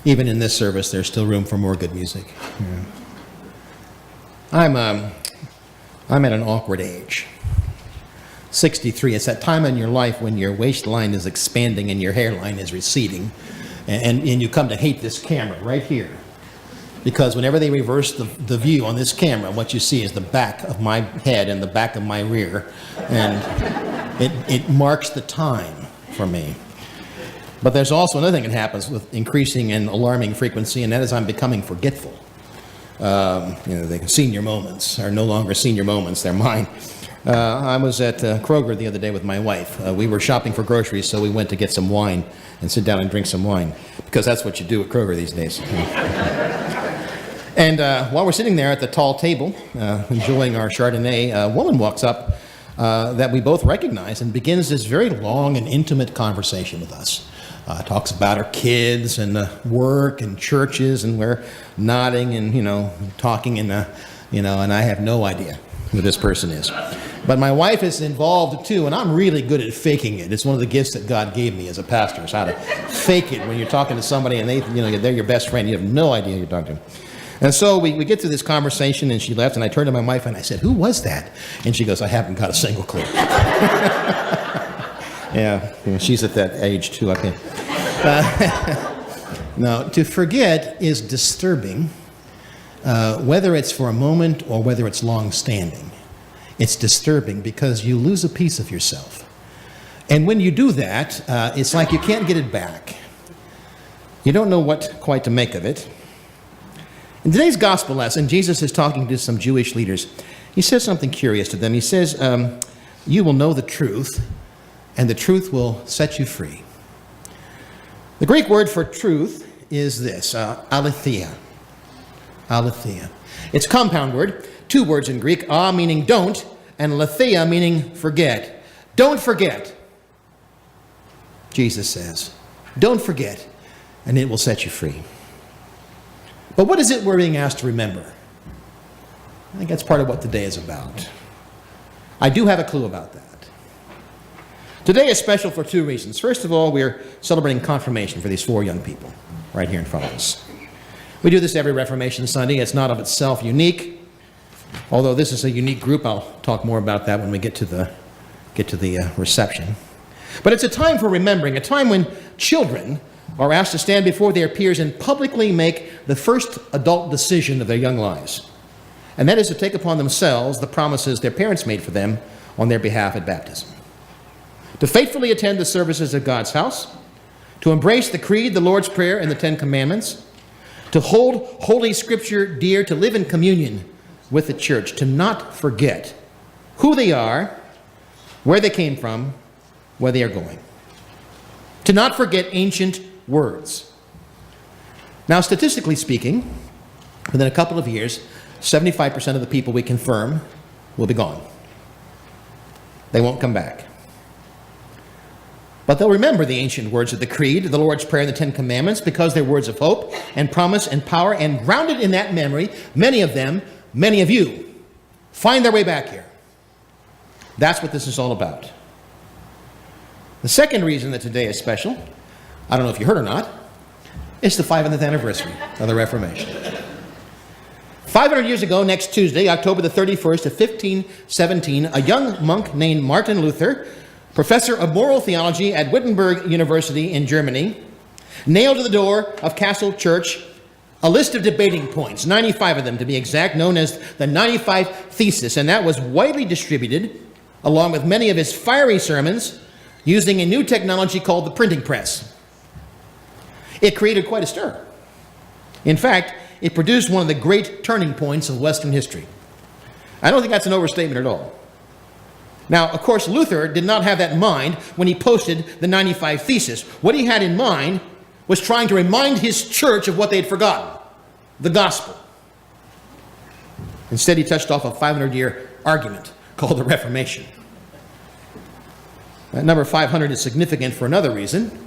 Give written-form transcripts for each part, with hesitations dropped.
Even in this service, there's still room for more good music. Yeah. I'm at an awkward age. 63. It's that time in your life when your waistline is expanding and your hairline is receding, and you come to hate this camera right here. Because whenever they reverse the view on this camera, what you see is the back of my head and the back of my rear, and it marks the time for me. But there's also another thing that happens with increasing and alarming frequency, and that is I'm becoming forgetful. The senior moments are no longer senior moments, they're mine. I was at Kroger the other day with my wife. We were shopping for groceries, so we went to get some wine and sit down and drink some wine, because that's what you do at Kroger these days. And while we're sitting there at the tall table, enjoying our Chardonnay, a woman walks up that we both recognize and begins this very long and intimate conversation with us. Talks about her kids and work and churches, and we're nodding and, talking and I have no idea who this person is. But my wife is involved too, and I'm really good at faking it. It's one of the gifts that God gave me as a pastor, is how to fake it when you're talking to somebody and they're your best friend. You have no idea who you're talking to. And so we get to this conversation, and she left, and I turned to my wife and I said, "Who was that?" And she goes, "I haven't got a single clue." Yeah, she's at that age too, I think. Now, to forget is disturbing, whether it's for a moment or whether it's long-standing. It's disturbing because you lose a piece of yourself. And when you do that, it's like you can't get it back. You don't know what quite to make of it. In today's gospel lesson, Jesus is talking to some Jewish leaders. He says something curious to them. He says, "You will know the truth, and the truth will set you free. The Greek word for truth is this, aletheia. Aletheia. It's a compound word, two words in Greek, meaning don't, and letheia meaning forget. Don't forget, Jesus says. Don't forget, and it will set you free. But what is it we're being asked to remember? I think that's part of what today is about. I do have a clue about that. Today is special for two reasons. First of all, we're celebrating confirmation for these four young people right here in front of us. We do this every Reformation Sunday. It's not of itself unique, although this is a unique group. I'll talk more about that when we get to the reception. But it's a time for remembering, a time when children are asked to stand before their peers and publicly make the first adult decision of their young lives. And that is to take upon themselves the promises their parents made for them on their behalf at baptism. To faithfully attend the services of God's house, to embrace the Creed, the Lord's Prayer, and the Ten Commandments, to hold Holy Scripture dear, to live in communion with the church, to not forget who they are, where they came from, where they are going. To not forget ancient words. Now, statistically speaking, within a couple of years, 75% of the people we confirm will be gone. They won't come back. But they'll remember the ancient words of the Creed, the Lord's Prayer, and the Ten Commandments because they're words of hope and promise and power, and grounded in that memory, many of them, many of you, find their way back here. That's what this is all about. The second reason that today is special, I don't know if you heard or not, it's the 500th anniversary of the Reformation. 500 years ago, next Tuesday, October the 31st of 1517, a young monk named Martin Luther, professor of moral theology at Wittenberg University in Germany, nailed to the door of Castle Church a list of debating points, 95 of them to be exact, known as the 95 Theses, and that was widely distributed, along with many of his fiery sermons, using a new technology called the printing press. It created quite a stir. In fact, it produced one of the great turning points of Western history. I don't think that's an overstatement at all. Now, of course, Luther did not have that in mind when he posted the 95 Theses. What he had in mind was trying to remind his church of what they'd forgotten, the gospel. Instead, he touched off a 500-year argument called the Reformation. That number 500 is significant for another reason.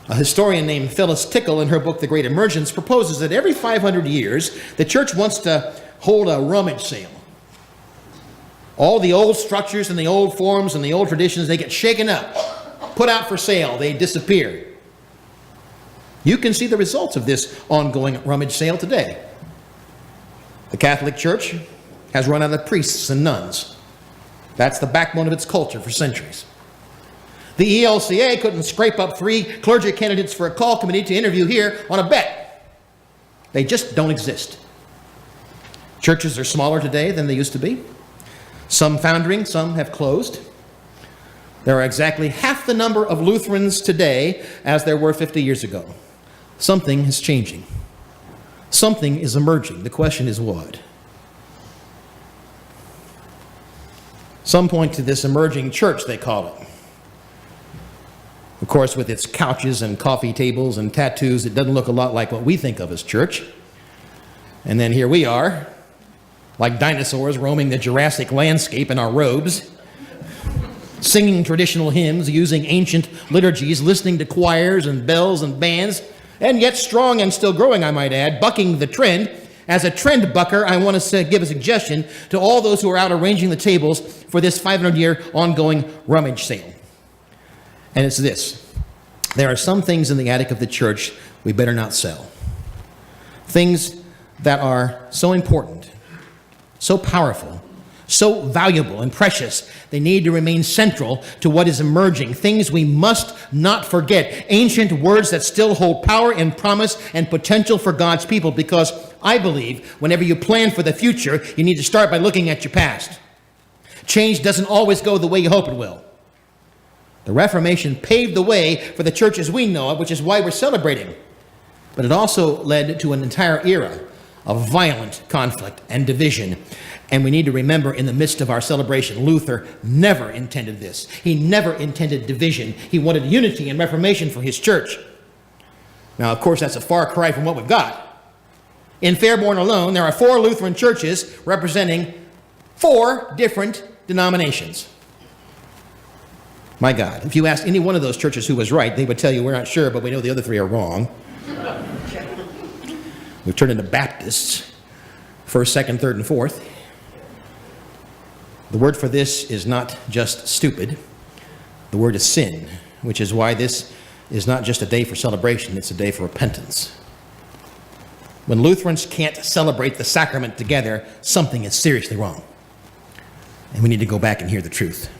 A historian named Phyllis Tickle, in her book, The Great Emergence, proposes that every 500 years, the church wants to hold a rummage sale. All the old structures and the old forms and the old traditions, they get shaken up, put out for sale, they disappear. You can see the results of this ongoing rummage sale today. The Catholic Church has run out of priests and nuns. That's the backbone of its culture for centuries. The ELCA couldn't scrape up 3 clergy candidates for a call committee to interview here on a bet. They just don't exist. Churches are smaller today than they used to be. Some foundering, some have closed. There are exactly half the number of Lutherans today as there were 50 years ago. Something is changing. Something is emerging. The question is what? Some point to this emerging church, they call it. Of course, with its couches and coffee tables and tattoos, it doesn't look a lot like what we think of as church. And then here we are, like dinosaurs roaming the Jurassic landscape in our robes, singing traditional hymns, using ancient liturgies, listening to choirs and bells and bands, and yet strong and still growing, I might add, bucking the trend. As a trend bucker, I want to give a suggestion to all those who are out arranging the tables for this 500-year ongoing rummage sale. And it's this: there are some things in the attic of the church we better not sell. Things that are so important, so powerful, so valuable and precious, they need to remain central to what is emerging. Things we must not forget. Ancient words that still hold power and promise and potential for God's people, because I believe whenever you plan for the future, you need to start by looking at your past. Change doesn't always go the way you hope it will. The Reformation paved the way for the church as we know it, which is why we're celebrating. But it also led to an entire era of violent conflict and division. And we need to remember, in the midst of our celebration, Luther never intended this. He never intended division. He wanted unity and reformation for his church. Now, of course, that's a far cry from what we've got. In Fairborn alone, there are 4 Lutheran churches representing 4 different denominations. My God, if you asked any one of those churches who was right, they would tell you, we're not sure, but we know the other 3 are wrong. We've turned into Baptists, 1st, 2nd, 3rd, and 4th. The word for this is not just stupid. The word is sin, which is why this is not just a day for celebration, it's a day for repentance. When Lutherans can't celebrate the sacrament together, something is seriously wrong. And we need to go back and hear the truth.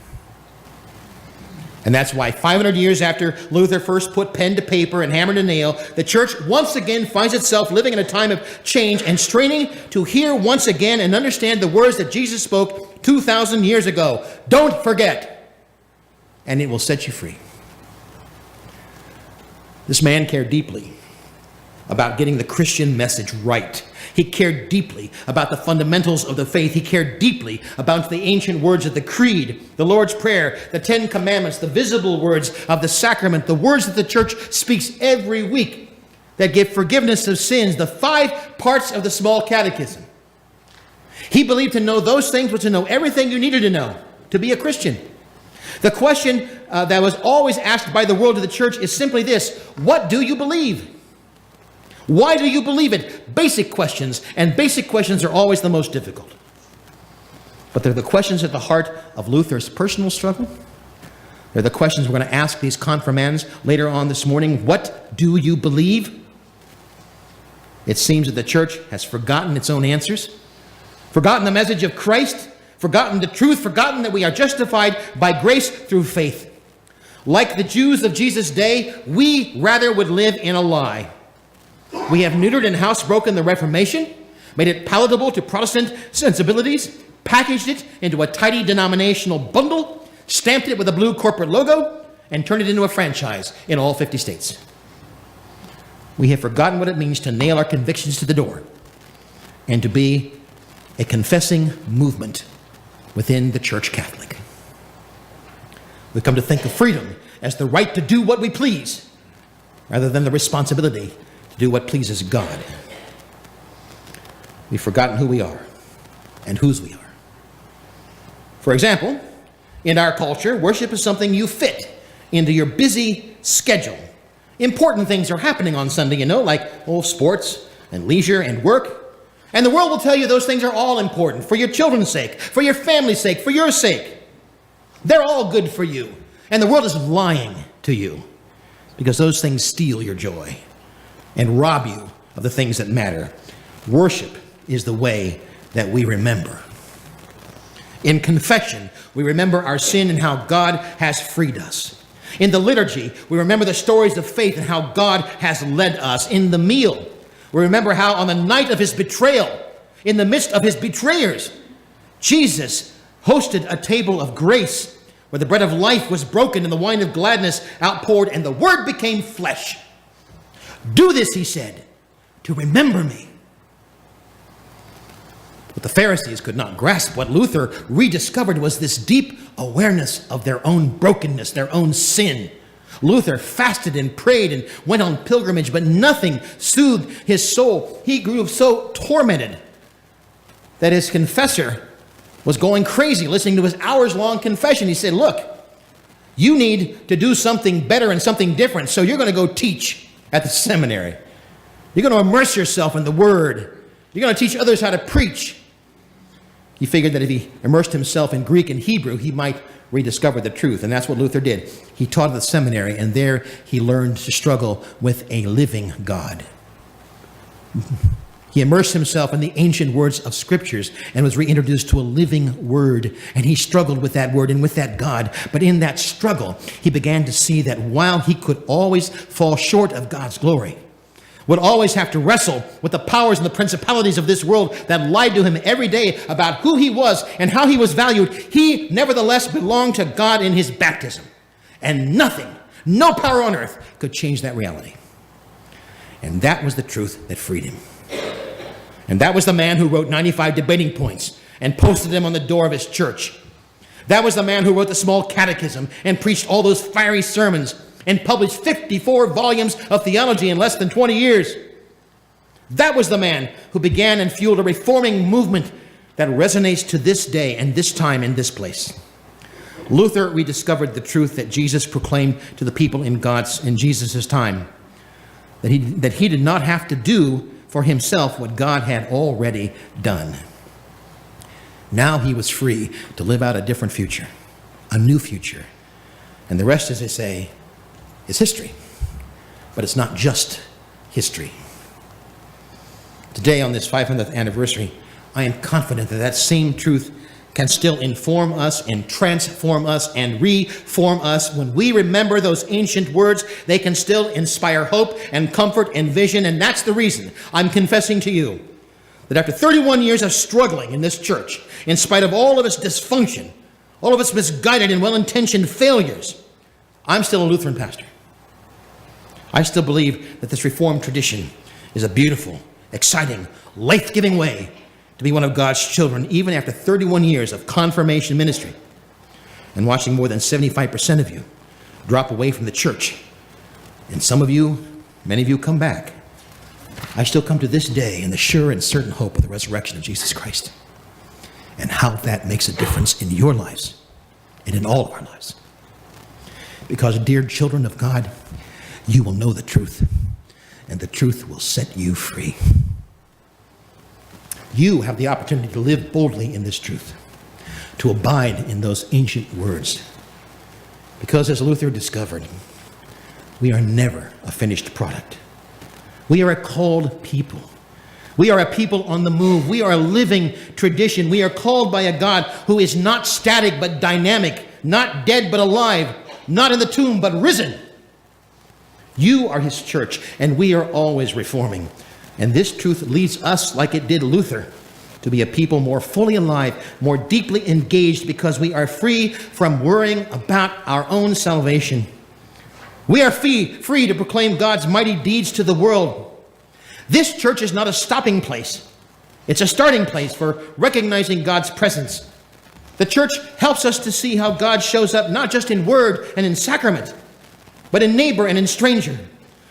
And that's why 500 years after Luther first put pen to paper and hammer to nail, the church once again finds itself living in a time of change and straining to hear once again and understand the words that Jesus spoke 2,000 years ago. Don't forget, and it will set you free. This man cared deeply about getting the Christian message right. He cared deeply about the fundamentals of the faith. He cared deeply about the ancient words of the Creed, the Lord's Prayer, the 10 Commandments, the visible words of the sacrament, the words that the church speaks every week that give forgiveness of sins, the 5 parts of the small catechism. He believed to know those things was to know everything you needed to know to be a Christian. The question that was always asked by the world of the church is simply this: what do you believe? Why do you believe it? Basic questions, and basic questions are always the most difficult. But they're the questions at the heart of Luther's personal struggle. They're the questions we're going to ask these confirmands later on this morning. What do you believe? It seems that the church has forgotten its own answers, forgotten the message of Christ, forgotten the truth, forgotten that we are justified by grace through faith. Like the Jews of Jesus' day, we rather would live in a lie. We have neutered and housebroken the Reformation, made it palatable to Protestant sensibilities, packaged it into a tidy denominational bundle, stamped it with a blue corporate logo, and turned it into a franchise in all 50 states. We have forgotten what it means to nail our convictions to the door and to be a confessing movement within the Church Catholic. We've come to think of freedom as the right to do what we please, rather than the responsibility do what pleases God. We've forgotten who we are and whose we are. For example, in our culture, worship is something you fit into your busy schedule. Important things are happening on Sunday, like sports and leisure and work. And the world will tell you those things are all important for your children's sake, for your family's sake, for your sake. They're all good for you. And the world is lying to you because those things steal your joy and rob you of the things that matter. Worship is the way that we remember. In confession, we remember our sin and how God has freed us. In the liturgy, we remember the stories of faith and how God has led us. In the meal, we remember how on the night of his betrayal, in the midst of his betrayers, Jesus hosted a table of grace where the bread of life was broken and the wine of gladness outpoured, and the Word became flesh. Do this, he said, to remember me. But the Pharisees could not grasp what Luther rediscovered was this deep awareness of their own brokenness, their own sin. Luther fasted and prayed and went on pilgrimage, but nothing soothed his soul. He grew so tormented that his confessor was going crazy listening to his hours-long confession. He said, look, you need to do something better and something different, so you're going to go teach at the seminary. You're going to immerse yourself in the Word. You're going to teach others how to preach. He figured that if he immersed himself in Greek and Hebrew, he might rediscover the truth, and that's what Luther did. He taught at the seminary, and there he learned to struggle with a living God. He immersed himself in the ancient words of Scriptures and was reintroduced to a living Word, and he struggled with that Word and with that God. But in that struggle, he began to see that while he could always fall short of God's glory, would always have to wrestle with the powers and the principalities of this world that lied to him every day about who he was and how he was valued, he nevertheless belonged to God in his baptism. And nothing, no power on earth could change that reality. And that was the truth that freed him. And that was the man who wrote 95 debating points and posted them on the door of his church. That was the man who wrote the small catechism and preached all those fiery sermons and published 54 volumes of theology in less than 20 years. That was the man who began and fueled a reforming movement that resonates to this day and this time and this place. Luther rediscovered the truth that Jesus proclaimed to the people in Jesus' time, that he did not have to do for himself what God had already done. Now he was free to live out a different future, a new future. And the rest, as they say, is history. But it's not just history. Today, on this 500th anniversary, I am confident that that same truth can still inform us and transform us and reform us. When we remember those ancient words, they can still inspire hope and comfort and vision. And that's the reason I'm confessing to you that after 31 years of struggling in this church, in spite of all of its dysfunction, all of its misguided and well-intentioned failures, I'm still a Lutheran pastor. I still believe that this Reformed tradition is a beautiful, exciting, life-giving way to be one of God's children, even after 31 years of confirmation ministry and watching more than 75% of you drop away from the church. And some of you, many of you, come back. I still come to this day in the sure and certain hope of the resurrection of Jesus Christ and how that makes a difference in your lives and in all of our lives. Because, dear children of God, you will know the truth, and the truth will set you free. You have the opportunity to live boldly in this truth, to abide in those ancient words. Because, as Luther discovered, we are never a finished product. We are a called people. We are a people on the move. We are a living tradition. We are called by a God who is not static but dynamic, not dead but alive, not in the tomb but risen. You are his church, and we are always reforming. And this truth leads us, like it did Luther, to be a people more fully alive, more deeply engaged, because we are free from worrying about our own salvation. We are free to proclaim God's mighty deeds to the world. This church is not a stopping place. It's a starting place for recognizing God's presence. The church helps us to see how God shows up not just in word and in sacrament, but in neighbor and in stranger,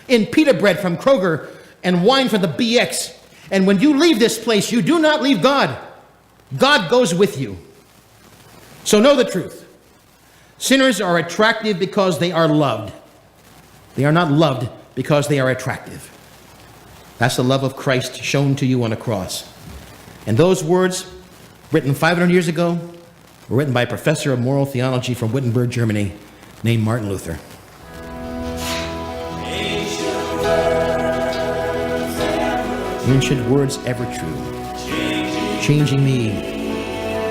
in pita bread from Kroger and wine from the BX. And when you leave this place, you do not leave God. God goes with you. So know the truth. Sinners are attractive because they are loved. They are not loved because they are attractive. That's the love of Christ shown to you on a cross. And those words, written 500 years ago, were written by a professor of moral theology from Wittenberg, Germany, named Martin Luther. Ancient words ever true, changing me,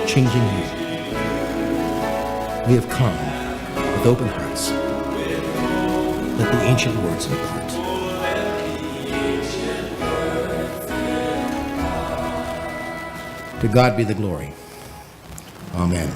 changing you. We have come with open hearts. Let the ancient words impart. To God be the glory. Amen.